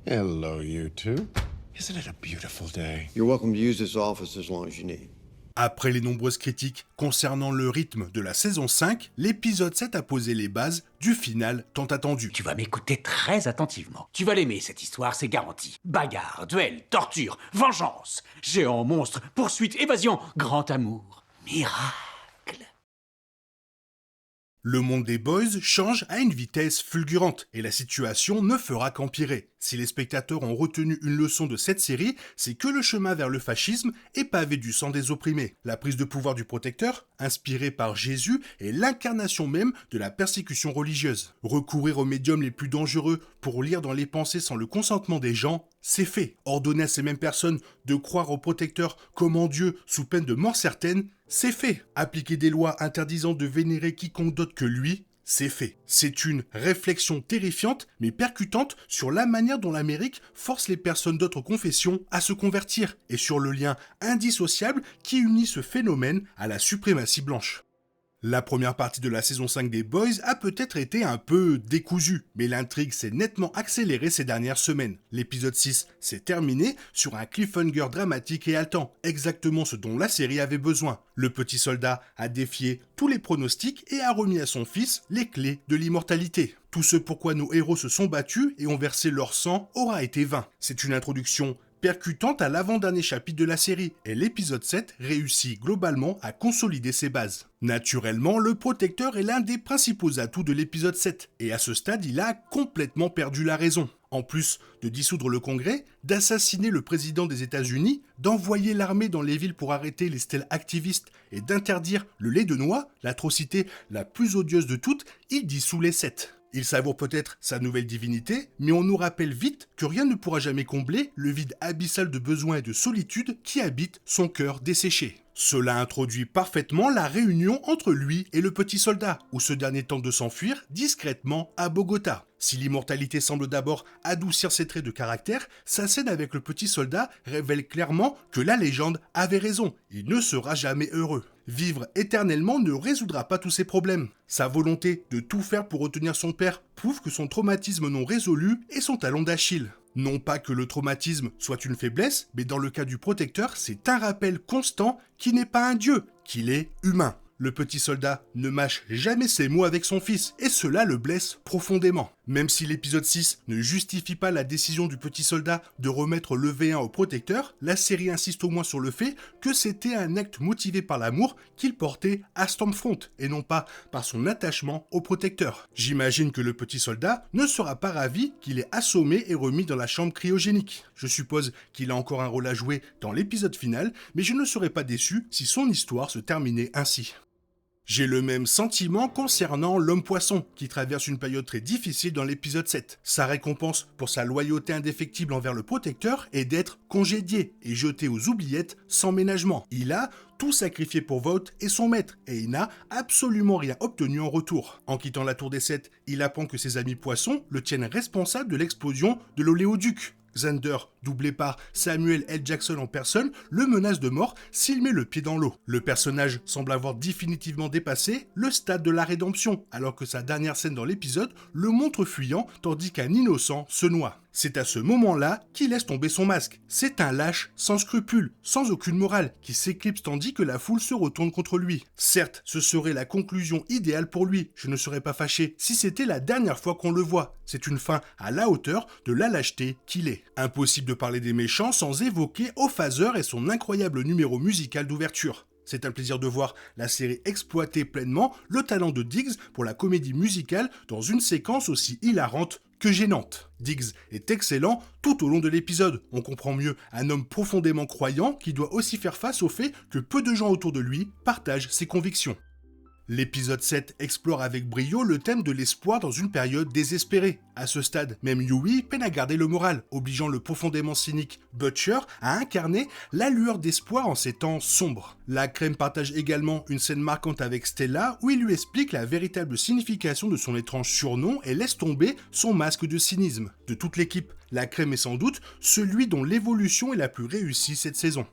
Hello, you two. Isn't it a beautiful day? You're welcome to use this office as long as you need. Après les nombreuses critiques concernant le rythme de la saison 5, l'épisode 7 a posé les bases du final tant attendu. Tu vas m'écouter très attentivement. Tu vas l'aimer, cette histoire, c'est garanti. Bagarre, duel, torture, vengeance, géant, monstre, poursuite, évasion, grand amour, miracle. Le monde des Boys change à une vitesse fulgurante et la situation ne fera qu'empirer. Si les spectateurs ont retenu une leçon de cette série, c'est que le chemin vers le fascisme est pavé du sang des opprimés. La prise de pouvoir du protecteur, inspirée par Jésus, est l'incarnation même de la persécution religieuse. Recourir aux médiums les plus dangereux pour lire dans les pensées sans le consentement des gens, c'est fait. Ordonner à ces mêmes personnes de croire au protecteur comme en Dieu sous peine de mort certaine, c'est fait. Appliquer des lois interdisant de vénérer quiconque d'autre que lui, c'est fait. C'est une réflexion terrifiante mais percutante sur la manière dont l'Amérique force les personnes d'autres confessions à se convertir et sur le lien indissociable qui unit ce phénomène à la suprématie blanche. La première partie de la saison 5 des Boys a peut-être été un peu décousue, mais l'intrigue s'est nettement accélérée ces dernières semaines. L'épisode 6 s'est terminé sur un cliffhanger dramatique et haletant, exactement ce dont la série avait besoin. Le petit soldat a défié tous les pronostics et a remis à son fils les clés de l'immortalité. Tout ce pourquoi nos héros se sont battus et ont versé leur sang aura été vain. C'est une introduction percutante à l'avant-dernier chapitre de la série, et l'épisode 7 réussit globalement à consolider ses bases. Naturellement, le protecteur est l'un des principaux atouts de l'épisode 7, et à ce stade, il a complètement perdu la raison. En plus de dissoudre le Congrès, d'assassiner le président des États-Unis, d'envoyer l'armée dans les villes pour arrêter les stèles activistes et d'interdire le lait de noix, l'atrocité la plus odieuse de toutes, il dissout les 7. Il savoure peut-être sa nouvelle divinité, mais on nous rappelle vite que rien ne pourra jamais combler le vide abyssal de besoin et de solitude qui habite son cœur desséché. Cela introduit parfaitement la réunion entre lui et le petit soldat, où ce dernier tente de s'enfuir discrètement à Bogota. Si l'immortalité semble d'abord adoucir ses traits de caractère, sa scène avec le petit soldat révèle clairement que la légende avait raison, il ne sera jamais heureux. Vivre éternellement ne résoudra pas tous ses problèmes. Sa volonté de tout faire pour retenir son père prouve que son traumatisme non résolu est son talon d'Achille. Non pas que le traumatisme soit une faiblesse, mais dans le cas du protecteur, c'est un rappel constant qu'il n'est pas un dieu, qu'il est humain. Le petit soldat ne mâche jamais ses mots avec son fils, et cela le blesse profondément. Même si l'épisode 6 ne justifie pas la décision du petit soldat de remettre le V1 au protecteur, la série insiste au moins sur le fait que c'était un acte motivé par l'amour qu'il portait à Stormfront, et non pas par son attachement au protecteur. J'imagine que le petit soldat ne sera pas ravi qu'il ait assommé et remis dans la chambre cryogénique. Je suppose qu'il a encore un rôle à jouer dans l'épisode final, mais je ne serais pas déçu si son histoire se terminait ainsi. J'ai le même sentiment concernant l'homme-poisson, qui traverse une période très difficile dans l'épisode 7. Sa récompense pour sa loyauté indéfectible envers le protecteur est d'être congédié et jeté aux oubliettes sans ménagement. Il a tout sacrifié pour Vought et son maître, et il n'a absolument rien obtenu en retour. En quittant la tour des 7, il apprend que ses amis poissons le tiennent responsable de l'explosion de l'oléoduc. Xander, doublé par Samuel L. Jackson en personne, le menace de mort s'il met le pied dans l'eau. Le personnage semble avoir définitivement dépassé le stade de la rédemption, alors que sa dernière scène dans l'épisode le montre fuyant tandis qu'un innocent se noie. C'est à ce moment-là qu'il laisse tomber son masque. C'est un lâche sans scrupules, sans aucune morale, qui s'éclipse tandis que la foule se retourne contre lui. Certes, ce serait la conclusion idéale pour lui, je ne serais pas fâché si c'était la dernière fois qu'on le voit. C'est une fin à la hauteur de la lâcheté qu'il est. Impossible de parler des méchants sans évoquer Ophaser et son incroyable numéro musical d'ouverture. C'est un plaisir de voir la série exploiter pleinement le talent de Diggs pour la comédie musicale dans une séquence aussi hilarante que gênante. Diggs est excellent tout au long de l'épisode. On comprend mieux un homme profondément croyant qui doit aussi faire face au fait que peu de gens autour de lui partagent ses convictions. L'épisode 7 explore avec brio le thème de l'espoir dans une période désespérée. À ce stade, même Yui peine à garder le moral, obligeant le profondément cynique Butcher à incarner la lueur d'espoir en ces temps sombres. La crème partage également une scène marquante avec Stella où il lui explique la véritable signification de son étrange surnom et laisse tomber son masque de cynisme. De toute l'équipe, la crème est sans doute celui dont l'évolution est la plus réussie cette saison.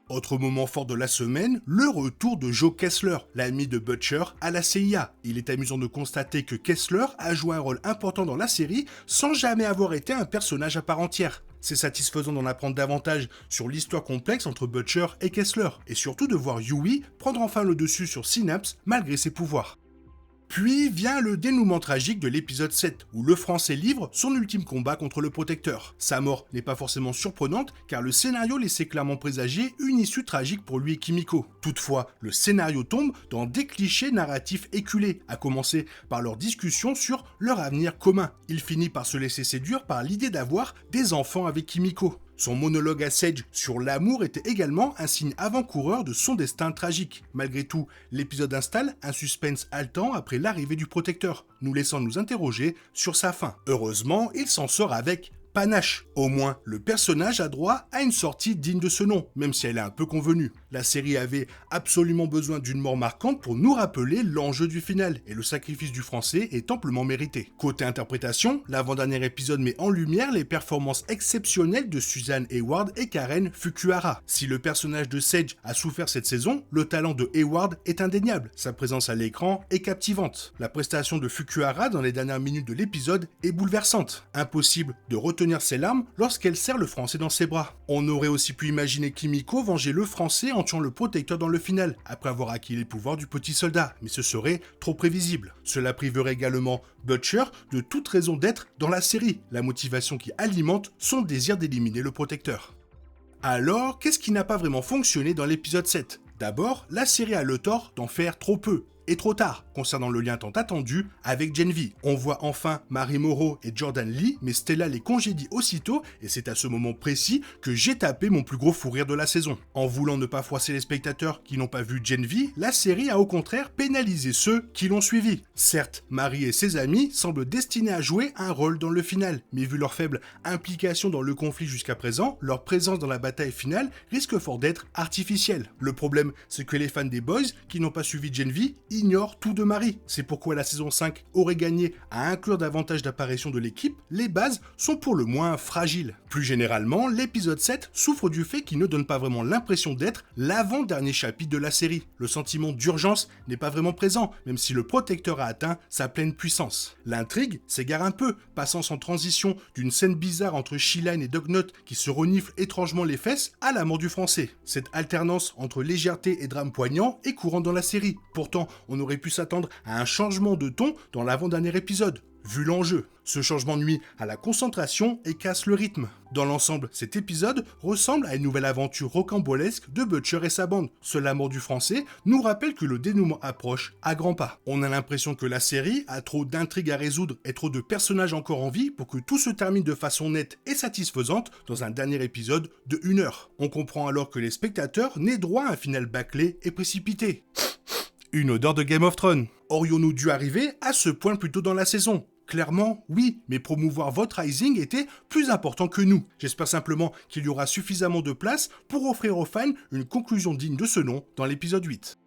Autre moment fort de la semaine, le retour de Joe Kessler, l'ami de Butcher à la CIA. Il est amusant de constater que Kessler a joué un rôle important dans la série sans jamais avoir été un personnage à part entière. C'est satisfaisant d'en apprendre davantage sur l'histoire complexe entre Butcher et Kessler, et surtout de voir Huey prendre enfin le dessus sur Synapse malgré ses pouvoirs. Puis vient le dénouement tragique de l'épisode 7, où le Français livre son ultime combat contre le Protecteur. Sa mort n'est pas forcément surprenante, car le scénario laissait clairement présager une issue tragique pour lui et Kimiko. Toutefois, le scénario tombe dans des clichés narratifs éculés, à commencer par leur discussion sur leur avenir commun. Il finit par se laisser séduire par l'idée d'avoir des enfants avec Kimiko. Son monologue à Sage sur l'amour était également un signe avant-coureur de son destin tragique. Malgré tout, l'épisode installe un suspense haletant après l'arrivée du Protecteur, nous laissant nous interroger sur sa fin. Heureusement, il s'en sort avec panache. Au moins, le personnage a droit à une sortie digne de ce nom, même si elle est un peu convenue. La série avait absolument besoin d'une mort marquante pour nous rappeler l'enjeu du final, et le sacrifice du Français est amplement mérité. Côté interprétation, l'avant-dernier épisode met en lumière les performances exceptionnelles de Suzanne Hayward et Karen Fukuhara. Si le personnage de Sage a souffert cette saison, le talent de Hayward est indéniable. Sa présence à l'écran est captivante. La prestation de Fukuhara dans les dernières minutes de l'épisode est bouleversante. Impossible de retenir ses larmes lorsqu'elle serre le Français dans ses bras. On aurait aussi pu imaginer Kimiko venger le Français en tuant le Protecteur dans le final, après avoir acquis les pouvoirs du petit soldat, mais ce serait trop prévisible. Cela priverait également Butcher de toute raison d'être dans la série, la motivation qui alimente son désir d'éliminer le Protecteur. Alors, qu'est-ce qui n'a pas vraiment fonctionné dans l'épisode 7 ? D'abord, la série a le tort d'en faire trop peu. Et trop tard, concernant le lien tant attendu avec Gen V. On voit enfin Mary Morrow et Jordan Lee, mais Stella les congédie aussitôt, et c'est à ce moment précis que j'ai tapé mon plus gros fou rire de la saison. En voulant ne pas froisser les spectateurs qui n'ont pas vu Gen V, la série a au contraire pénalisé ceux qui l'ont suivi. Certes, Mary et ses amis semblent destinés à jouer un rôle dans le final, mais vu leur faible implication dans le conflit jusqu'à présent, leur présence dans la bataille finale risque fort d'être artificielle. Le problème, c'est que les fans des Boys, qui n'ont pas suivi Gen V, ignore tout de Mary. C'est pourquoi la saison 5 aurait gagné à inclure davantage d'apparitions de l'équipe, les bases sont pour le moins fragiles. Plus généralement, l'épisode 7 souffre du fait qu'il ne donne pas vraiment l'impression d'être l'avant-dernier chapitre de la série. Le sentiment d'urgence n'est pas vraiment présent, même si le Protecteur a atteint sa pleine puissance. L'intrigue s'égare un peu, passant sans transition d'une scène bizarre entre She-Line et Dognut qui se reniflent étrangement les fesses à la mort du Français. Cette alternance entre légèreté et drame poignant est courante dans la série. Pourtant, on aurait pu s'attendre à un changement de ton dans l'avant-dernier épisode, vu l'enjeu. Ce changement nuit à la concentration et casse le rythme. Dans l'ensemble, cet épisode ressemble à une nouvelle aventure rocambolesque de Butcher et sa bande. Seule la mort du Français nous rappelle que le dénouement approche à grands pas. On a l'impression que la série a trop d'intrigues à résoudre et trop de personnages encore en vie pour que tout se termine de façon nette et satisfaisante dans un dernier épisode de 1 heure. On comprend alors que les spectateurs n'aient droit à un final bâclé et précipité. Une odeur de Game of Thrones. Aurions-nous dû arriver à ce point plus tôt dans la saison ? Clairement, oui, mais promouvoir votre Rising était plus important que nous. J'espère simplement qu'il y aura suffisamment de place pour offrir aux fans une conclusion digne de ce nom dans l'épisode 8.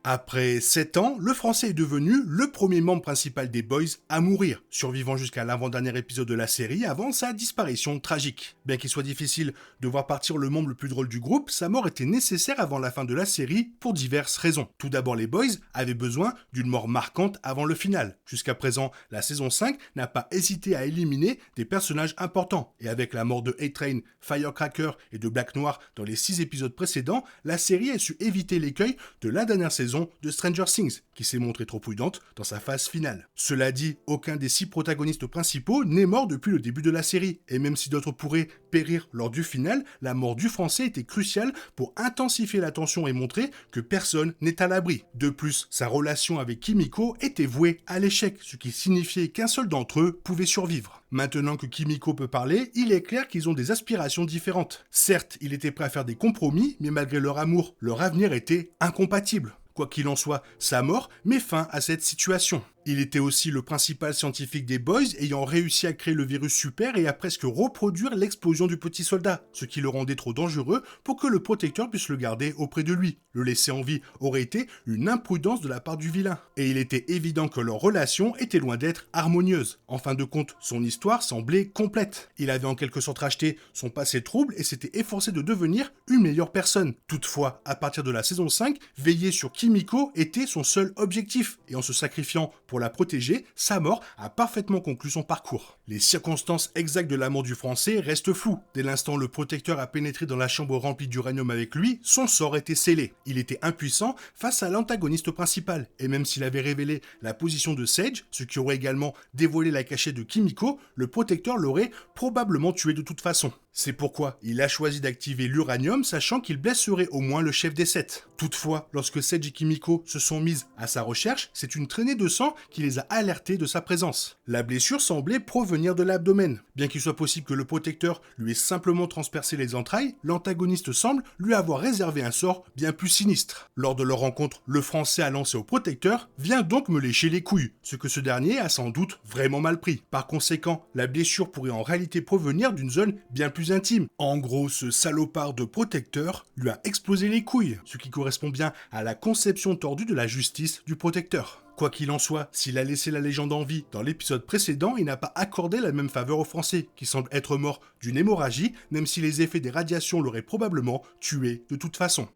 Après 7 ans, le Français est devenu le premier membre principal des Boys à mourir, survivant jusqu'à l'avant-dernier épisode de la série avant sa disparition tragique. Bien qu'il soit difficile de voir partir le membre le plus drôle du groupe, sa mort était nécessaire avant la fin de la série pour diverses raisons. Tout d'abord, les Boys avaient besoin d'une mort marquante avant le final. Jusqu'à présent, la saison 5 n'a pas hésité à éliminer des personnages importants, et avec la mort de A-Train, Firecracker et de Black Noir dans les 6 épisodes précédents, la série a su éviter l'écueil de la dernière saison de Stranger Things, qui s'est montrée trop prudente dans sa phase finale. Cela dit, aucun des 6 protagonistes principaux n'est mort depuis le début de la série, et même si d'autres pourraient périr lors du final, la mort du Français était cruciale pour intensifier la tension et montrer que personne n'est à l'abri. De plus, sa relation avec Kimiko était vouée à l'échec, ce qui signifiait qu'un seul d'entre eux pouvait survivre. Maintenant que Kimiko peut parler, il est clair qu'ils ont des aspirations différentes. Certes, il était prêt à faire des compromis, mais malgré leur amour, leur avenir était incompatible. Quoi qu'il en soit, sa mort met fin à cette situation. Il était aussi le principal scientifique des Boys, ayant réussi à créer le virus super et à presque reproduire l'explosion du petit soldat, ce qui le rendait trop dangereux pour que le protecteur puisse le garder auprès de lui. Le laisser en vie aurait été une imprudence de la part du vilain. Et il était évident que leur relation était loin d'être harmonieuse. En fin de compte, son histoire semblait complète. Il avait en quelque sorte racheté son passé trouble et s'était efforcé de devenir une meilleure personne. Toutefois, à partir de la saison 5, veiller sur Kimiko était son seul objectif. Et en se sacrifiant pour la protéger, sa mort a parfaitement conclu son parcours. Les circonstances exactes de la mort du Français restent floues. Dès l'instant où le protecteur a pénétré dans la chambre remplie d'uranium avec lui, son sort était scellé. Il était impuissant face à l'antagoniste principal. Et même s'il avait révélé la position de Sage, ce qui aurait également dévoilé la cachette de Kimiko, le protecteur l'aurait probablement tué de toute façon. C'est pourquoi il a choisi d'activer l'uranium, sachant qu'il blesserait au moins le chef des 7. Toutefois, lorsque Sage et Kimiko se sont mises à sa recherche, c'est une traînée de sang qui les a alertés de sa présence. La blessure semblait provenir de l'abdomen. Bien qu'il soit possible que le protecteur lui ait simplement transpercé les entrailles, l'antagoniste semble lui avoir réservé un sort bien plus sinistre. Lors de leur rencontre, le Français a lancé au protecteur « Viens donc me lécher les couilles », ce que ce dernier a sans doute vraiment mal pris. Par conséquent, la blessure pourrait en réalité provenir d'une zone bien plus intime. En gros, ce salopard de protecteur lui a explosé les couilles, ce qui correspond bien à la conception tordue de la justice du protecteur. Quoi qu'il en soit, s'il a laissé la légende en vie dans l'épisode précédent, il n'a pas accordé la même faveur aux Français, qui semble être mort d'une hémorragie, même si les effets des radiations l'auraient probablement tué de toute façon.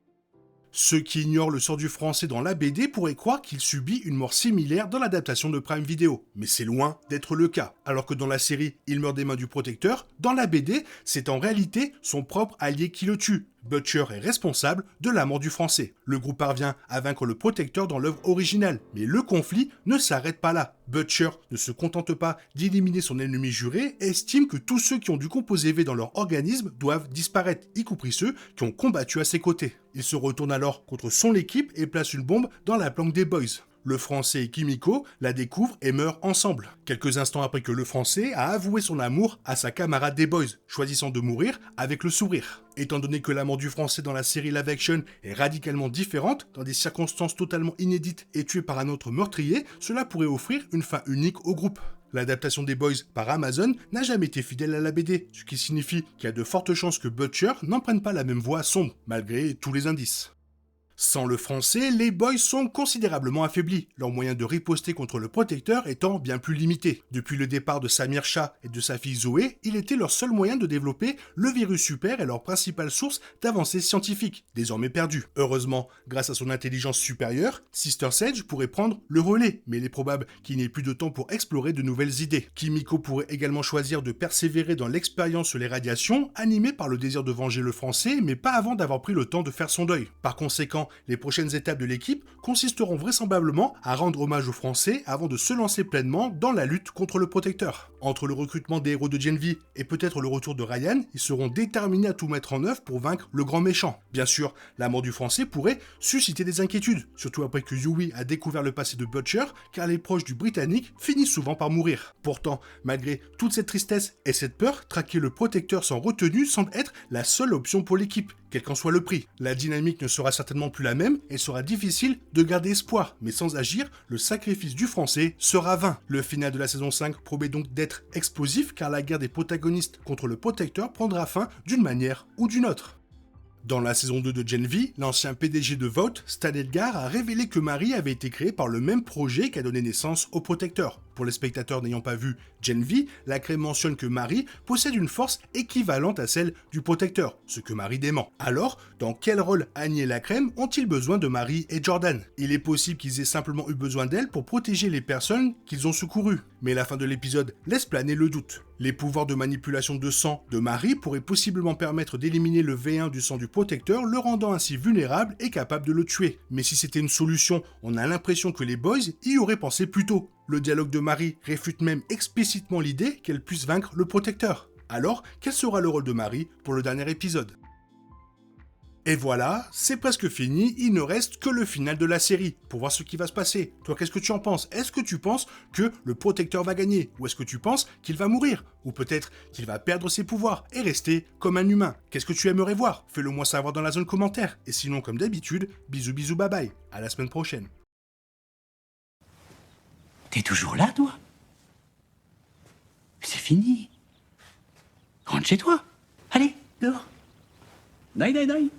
Ceux qui ignorent le sort du Français dans la BD pourraient croire qu'il subit une mort similaire dans l'adaptation de Prime Video, mais c'est loin d'être le cas. Alors que dans la série, il meurt des mains du protecteur, dans la BD, c'est en réalité son propre allié qui le tue. Butcher est responsable de la mort du Français. Le groupe parvient à vaincre le protecteur dans l'œuvre originale, mais le conflit ne s'arrête pas là. Butcher ne se contente pas d'éliminer son ennemi juré et estime que tous ceux qui ont du composé V dans leur organisme doivent disparaître, y compris ceux qui ont combattu à ses côtés. Il se retourne alors contre son équipe et place une bombe dans la planque des Boys. Le Français et Kimiko la découvrent et meurent ensemble. Quelques instants après que le Français a avoué son amour à sa camarade des Boys, choisissant de mourir avec le sourire. Étant donné que la mort du Français dans la série live action est radicalement différente, dans des circonstances totalement inédites et tué par un autre meurtrier, cela pourrait offrir une fin unique au groupe. L'adaptation des Boys par Amazon n'a jamais été fidèle à la BD, ce qui signifie qu'il y a de fortes chances que Butcher n'en prenne pas la même voie sombre, malgré tous les indices. Sans le Français, les Boys sont considérablement affaiblis, leurs moyens de riposter contre le protecteur étant bien plus limités. Depuis le départ de Samir Shah et de sa fille Zoé, il était leur seul moyen de développer le virus super et leur principale source d'avancées scientifiques, désormais perdue. Heureusement, grâce à son intelligence supérieure, Sister Sage pourrait prendre le relais, mais il est probable qu'il n'y ait plus de temps pour explorer de nouvelles idées. Kimiko pourrait également choisir de persévérer dans l'expérience sur les radiations, animée par le désir de venger le Français, mais pas avant d'avoir pris le temps de faire son deuil. Par conséquent, les prochaines étapes de l'équipe consisteront vraisemblablement à rendre hommage aux Français avant de se lancer pleinement dans la lutte contre le protecteur. Entre le recrutement des héros de Gen V et peut-être le retour de Ryan, ils seront déterminés à tout mettre en œuvre pour vaincre le grand méchant. Bien sûr, la mort du Français pourrait susciter des inquiétudes, surtout après que Yui a découvert le passé de Butcher, car les proches du Britannique finissent souvent par mourir. Pourtant, malgré toute cette tristesse et cette peur, traquer le protecteur sans retenue semble être la seule option pour l'équipe, quel qu'en soit le prix. La dynamique ne sera certainement plus la même et il sera difficile de garder espoir, mais sans agir, le sacrifice du Français sera vain. Le final de la saison 5 promet donc d'être explosif car la guerre des protagonistes contre le protecteur prendra fin d'une manière ou d'une autre. Dans la saison 2 de Gen V, l'ancien PDG de Vought, Stan Edgar, a révélé que Marie avait été créée par le même projet qui a donné naissance au protecteur. Pour les spectateurs n'ayant pas vu Gen V, la crème mentionne que Marie possède une force équivalente à celle du protecteur, ce que Marie dément. Alors, dans quel rôle Annie et la crème ont-ils besoin de Marie et Jordan? Il est possible qu'ils aient simplement eu besoin d'elle pour protéger les personnes qu'ils ont secourues. Mais la fin de l'épisode laisse planer le doute. Les pouvoirs de manipulation de sang de Marie pourraient possiblement permettre d'éliminer le V1 du sang du protecteur, le rendant ainsi vulnérable et capable de le tuer. Mais si c'était une solution, on a l'impression que les Boys y auraient pensé plus tôt. Le dialogue de Marie réfute même explicitement l'idée qu'elle puisse vaincre le protecteur. Alors, quel sera le rôle de Marie pour le dernier épisode ? Et voilà, c'est presque fini, il ne reste que le final de la série, pour voir ce qui va se passer. Toi, qu'est-ce que tu en penses? Est-ce que tu penses que le protecteur va gagner? Ou est-ce que tu penses qu'il va mourir? Ou peut-être qu'il va perdre ses pouvoirs et rester comme un humain? Qu'est-ce que tu aimerais voir? Fais-le moi savoir dans la zone commentaire. Et sinon, comme d'habitude, bisous bisous bye bye, à la semaine prochaine. T'es toujours là, toi? C'est fini. Rentre chez toi. Allez, dehors. Naï, naï, naï.